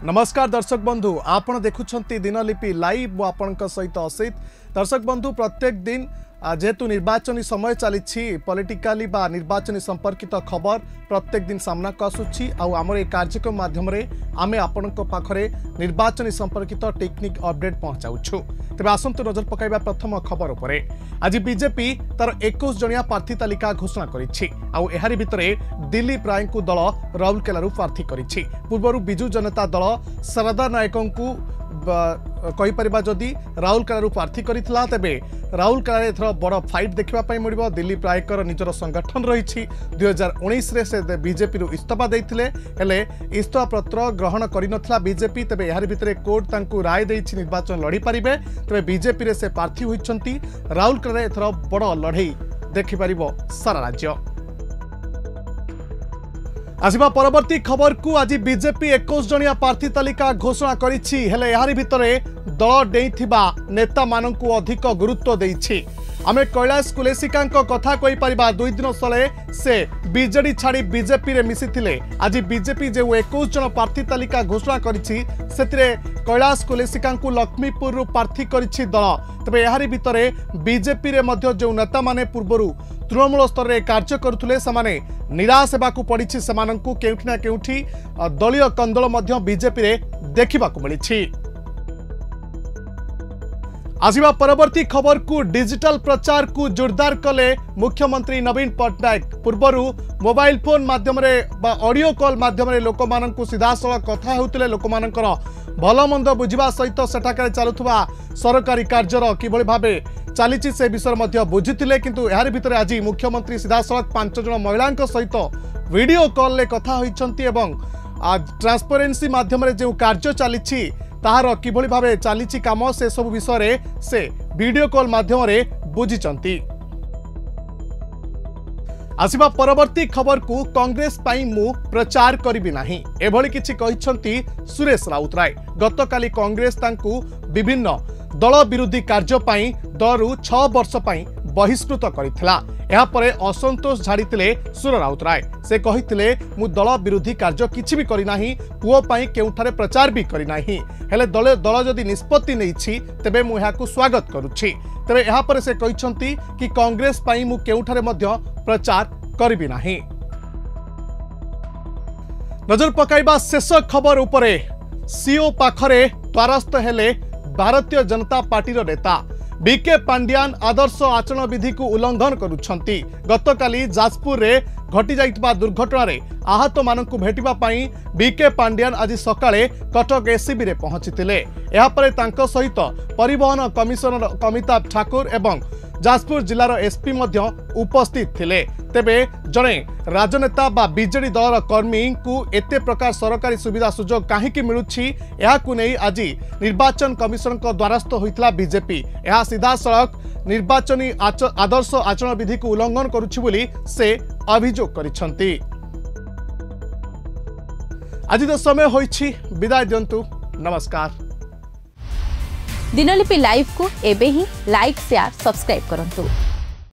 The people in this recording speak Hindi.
नमस्कार दर्शक बंधु आपण देखुछंती दिनलिपि लाइव आपण सहित असित दर्शक बंधु प्रत्येक दिन जेहेतु निर्वाचन समय चली पॉलिटिकली बा निर्वाचन संपर्कित खबर प्रत्येक दिन सामना को आसुची आमर एक कार्यक्रम माध्यम आमे आपण पाखरे निर्वाचन संपर्कित टेक्निक अपडेट पहुंचाऊछु। तेज आसंतु नजर पकाइबा प्रथम खबर उपरे। आज बीजेपी तार 21 जणिया प्रार्थी तालिका घोषणा करिछि आउ एहारी भितरे दिलीप राय को दल राउरकेला प्रार्थी करिछि। पूर्व बिजु जनता दल शारदा नायकों को कहीपर जदि राउरकेला प्रार्थी करथिला तेबे राउरकेला एथर बड़ फाइट देखा मिल। दिलीप रायकर निजर संगठन रही 2019 रे से बीजेपी इस्तीफा देते हेले इस्तीफा पत्र ग्रहण कर बीजेपी तेबे यार भितर कोर्ट तांकु राय देछि निर्वाचन लड़ी पारिबे तेबे बीजेपी रे से प्रार्थी होइछंती। राउरकेला एथर बड़ लड़ई देखि पारिबो सारा राज्य। आसिबा परवर्ती खबर को आज बीजेपी 21 जणिया प्रार्थी तालिका घोषणा करिछि हेले यारी भितरे दल डेइथिबा नेता माननकु अधिक गुरुत्व देइछि। आमे कैलाश कुलेसिकांक कथा कहि परिबा 2 दिन तले से बीजेडी छाड़ी बीजेपी रे मिसिथिले। आज बीजेपी जे 21 जण प्रार्थी तालिका घोषणा करिछि सेतिरे कैलाश कुलेसिकांकु लक्ष्मीपुर प्रार्थी करिछि दल। तबे यारी भितरे बीजेपी रे मध्य जो नेता माने पूर्वरु तृणमूल स्तर में कार्य करुले से निराश होगाकू पड़ी सेमानंकु केउठी ना केउठी दलीय कंदल मध्य बीजेपी रे देखिबाकू मिलिछि। आसिबा परवर्ती खबर को डिजिटल प्रचार को जोरदार कले मुख्यमंत्री नवीन पट्टनायक। पूर्वरु मोबाइल फोन माध्यम ऑडियो कॉल माध्यम लोक माननकु सीधासलख कथा हेउतिले लोक मानकर भल मंद बुझिबा सहित सेठाकार चलुथुबा सरकारी कार्यर किभଳି भाबे चली से विषय बुझीते किंतु यार भितर आज मुख्यमंत्री सीधासलख 5 जण महिला सहित वीडियो कॉल ले कथा होइछंती एवं ट्रांसपेरेंसी माध्यम जो कार्य चली ताहार किभଳି भाबे चली काम से सब विषय से वीडियो कॉल माध्यम बुझीचंती। आसिबा परवर्ती खबर को कांग्रेस पाई मु प्रचार करिबि नाही एभଳି किछि कहिसंती सुरेश राउतराय। गतकाली कांग्रेस तांकु विभिन्न दल विरोधी कार्य पाई दलरु 6 वर्ष पाई बहिष्कृत करिथिला। एहा परे असंतोष झाड़ीतिले सुर राउतराय। से कहिथिले मु दल विरोधी कार्य किछि भी करि नाही पुओ पाई केउठारे प्रचार भी करि नाही हेले दल जदि निष्पत्ति नैछि तेबे मु एहाकु स्वागत करूछि। तेबे एहा परे से कहिसंती कि कांग्रेस पाई मु केउठारे मध्य प्रचार करिबि नाही। नजर पकाइबा शेष खबर उपरे। सीओ पाखरे द्वारस्थ हेले भारतीय जनता पार्टी नेता बीके पांड्यान आदर्श आचरण विधि को उल्लंघन करुछंती। गतकाली जाजपुर रे घटी जाइतबा दुर्घटना रे आहत मानकु भेटिबा पाई बीके पांड्यान आज सकाळे कटक एसीबी रे पहुंचीतिले। एहा परे तांको सहित परिवहन कमिशनर कमिताभ ठाकुर एवं जाजपुर जिलार एसपी मध्य उपस्थित थिले। तेबे जणे राजनेता बा बीजेडी दलर कर्मी को एते प्रकार सरकारी सुविधा सुजोग काहेकि मिलुछि एहाकु नै आज निर्वाचन कमिशन को द्वारस्थ होइतला बीजेपी। एहा सीधासलख निर्वाचनी आदर्श आचरण विधि को उल्लंघन करुछि बोली से अभियोग करिसंती। आज तो समय होइछि विदाय दियंतु। नमस्कार। दिनलिपि लाइव को एबे ही लाइक शेयर सब्सक्राइब करंतु।